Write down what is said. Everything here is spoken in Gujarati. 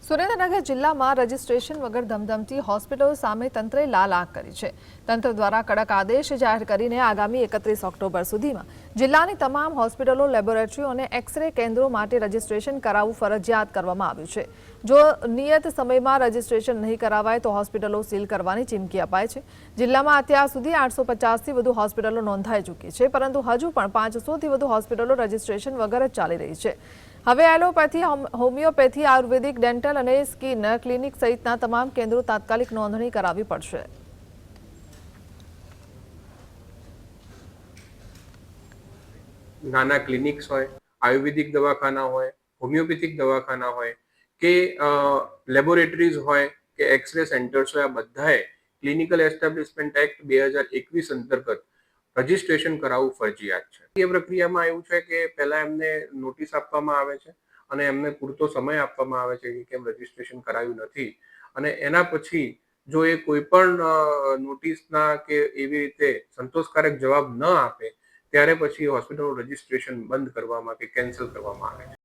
સુરેન્દ્રનગર જિલ્લામાં રજીસ્ટ્રેશન વગર ધમધમતી હોસ્પિટલો સામે તંત્રે લાલ આંખ કરી છે। તંત્ર દ્વારા કડક આદેશ જાહેર કરીને આગામી 31 ઓક્ટોબર સુધીમાં જિલ્લાની તમામ હોસ્પિટલો, લેબોરેટરીઓ અને એક્સ-રે કેન્દ્રો માટે રજીસ્ટ્રેશન કરાવવું ફરજિયાત કરવામાં આવ્યું છે। જો નિયત સમયમાં રજીસ્ટ્રેશન નહીં કરાવાય તો હોસ્પિટલો સીલ કરવાની ચીમકી અપાઈ છે। જિલ્લામાં અત્યાર સુધી 850થી વધુ હોસ્પિટલો નોંધાઈ ચૂકી છે, પરંતુ હજુ પણ 500થી વધુ હોસ્પિટલો રજીસ્ટ્રેશન વગર જ ચાલી રહી છે। હવે એલોપેથી, હોમિયોપેથી, આયુર્વેદિક, ડેન્ટલ અને સ્કિન ક્લિનિક સહિતના તમામ કેન્દ્રો તાત્કાલિક નોંધણી કરાવવી પડશે। નાના ક્લિનિક્સ હોય, આયુર્વેદિક દવાખાના હોય, હોમિયોપેથિક દવાખાના હોય કે લેબોરેટરીઝ હોય કે એક્સરે સેન્ટર્સ હોય, આ બધાએ ક્લિનિકલ એસ્ટાબ્લિશમેન્ટ એક્ટ 2021 અંતર્ગત રજીસ્ટ્રેશન કરાવવું ફરજિયાત છે। એ પ્રક્રિયામાં એવું છે કે પહેલા એમને નોટિસ આપવામાં આવે છે અને એમને પૂરતો સમય આપવામાં આવે છે કે કેમ રજીસ્ટ્રેશન કરાયું નથી, અને એના પછી જો એ કોઈ પણ નોટિસના કે એવી રીતે સંતોષકારક જવાબ ન આપે ત્યારે પછી હોસ્પિટલનું રજીસ્ટ્રેશન બંધ કરવામાં કે કેન્સલ કરવામાં આવે છે।